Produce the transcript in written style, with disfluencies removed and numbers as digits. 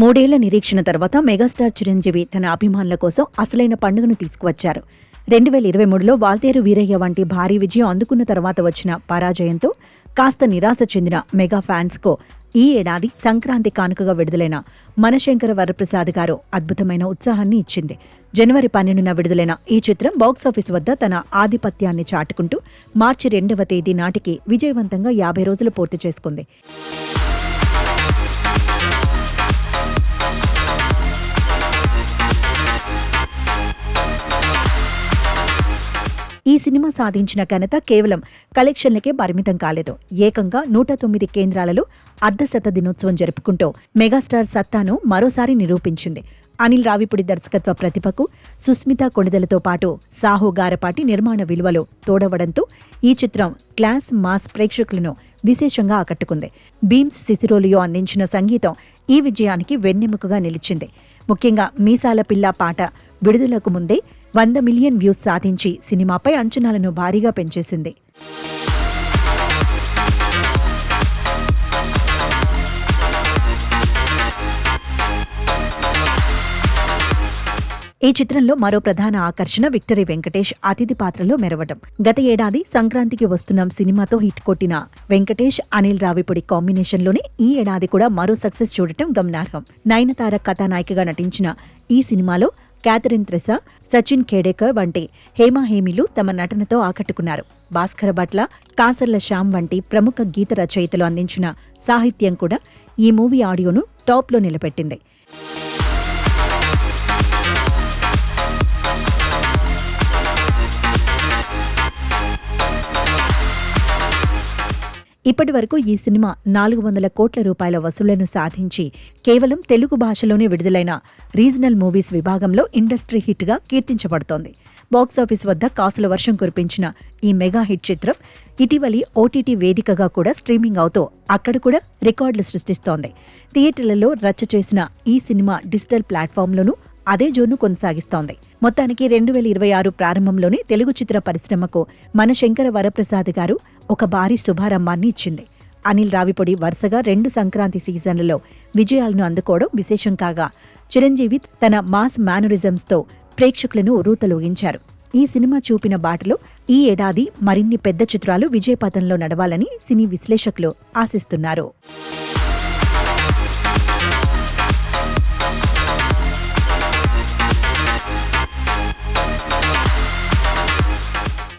మూడేళ్ల నిరీక్షణ తర్వాత మెగాస్టార్ చిరంజీవి తన అభిమానుల కోసం అసలైన పండుగను తీసుకువచ్చారు. 2023లో వాల్తేరు వీరయ్య వంటి భారీ విజయం అందుకున్న తర్వాత వచ్చిన పరాజయంతో కాస్త నిరాశ చెందిన మెగా ఫ్యాన్స్కు ఈ ఏడాది సంక్రాంతి కానుకగా విడుదలైన మనశంకర వరప్రసాద్ గారు అద్భుతమైన ఉత్సాహాన్ని ఇచ్చింది. జనవరి 12న విడుదలైన ఈ చిత్రం బాక్సాఫీస్ వద్ద తన ఆధిపత్యాన్ని చాటుకుంటూ మార్చి 2వ తేదీ నాటికి విజయవంతంగా 50 రోజులు పూర్తి చేసుకుంది. ఈ సినిమా సాధించిన ఘనత కేవలం కలెక్షన్లకే పరిమితం కాలేదు. ఏకంగా 109 కేంద్రాలలో అర్ధశత దినోత్సవం జరుపుకుంటూ మెగాస్టార్ సత్తాను మరోసారి నిరూపించింది. అనిల్ రావిపూడి దర్శకత్వ ప్రతిభకు సుస్మిత కొణిదెలతో పాటు సాహు గారపాటి నిర్మాణ విలువలు తోడవడంతో ఈ చిత్రం క్లాస్ మాస్ ప్రేక్షకులను విశేషంగా ఆకట్టుకుంది. బీమ్స్ సిసిరోలియో అందించిన సంగీతం ఈ విజయానికి వెన్నెముకగా నిలిచింది. ముఖ్యంగా మీసాల పిల్ల పాట విడుదలకు ముందే 100 మిలియన్ వ్యూస్ సాధించి సినిమాపై అంచనాలను భారీగా పెంచేసింది. ఈ చిత్రంలో మరో ప్రధాన ఆకర్షణ విక్టరీ వెంకటేష్ అతిథి పాత్రలో మెరవడం. గత ఏడాది సంక్రాంతికి వస్తున్నాం సినిమాతో హిట్ కొట్టిన వెంకటేష్ అనిల్ రావిపూడి కాంబినేషన్లోనే ఈ ఏడాది కూడా మరో సక్సెస్ చూడటం గమనార్హం. నయనతార కథానాయికగా నటించిన ఈ సినిమాలో క్యాథరిన్ త్రెసా, సచిన్ ఖేడేకర్ వంటి హేమాహేమిలు తమ నటనతో ఆకట్టుకున్నారు. భాస్కర భట్ల, కాసర్ల శ్యామ్ వంటి ప్రముఖ గీత రచయితలు అందించిన సాహిత్యం కూడా ఈ మూవీ ఆడియోను టాప్లో నిలబెట్టింది. ఇప్పటి వరకు ఈ సినిమా 400 కోట్ల రూపాయల వసూళ్లను సాధించి కేవలం తెలుగు భాషలోనే విడుదలైన రీజనల్ మూవీస్ విభాగంలో ఇండస్ట్రీ హిట్గా కీర్తించబడుతోంది. బాక్సాఫీస్ వద్ద కాసుల వర్షం కురిపించిన ఈ మెగా హిట్ చిత్రం ఇటీవలి ఓటీటీ వేదికగా కూడా స్ట్రీమింగ్ అవుతూ అక్కడ కూడా రికార్డులు సృష్టిస్తోంది. థియేటర్లలో రచ్చ చేసిన ఈ సినిమా డిజిటల్ ప్లాట్ఫామ్లోనూ అదే జోరును కొనసాగిస్తోంది. మొత్తానికి 2026 ప్రారంభంలోనే తెలుగు చిత్ర పరిశ్రమకు మనశంకర వరప్రసాద్ గారు ఒక భారీ శుభారంభాన్ని ఇచ్చింది. అనిల్ రావిపూడి వరుసగా 2 సంక్రాంతి సీజన్లలో విజయాలను అందుకోవడం విశేషం కాగా, చిరంజీవి తన మాస్ మేనరిజమ్స్తో ప్రేక్షకులను ఉర్రూతలూగించారు. ఈ సినిమా చూపిన బాటలో ఈ ఏడాది మరిన్ని పెద్ద చిత్రాలు విజయపథంలో నడవాలని సినీ విశ్లేషకులు ఆశిస్తున్నారు.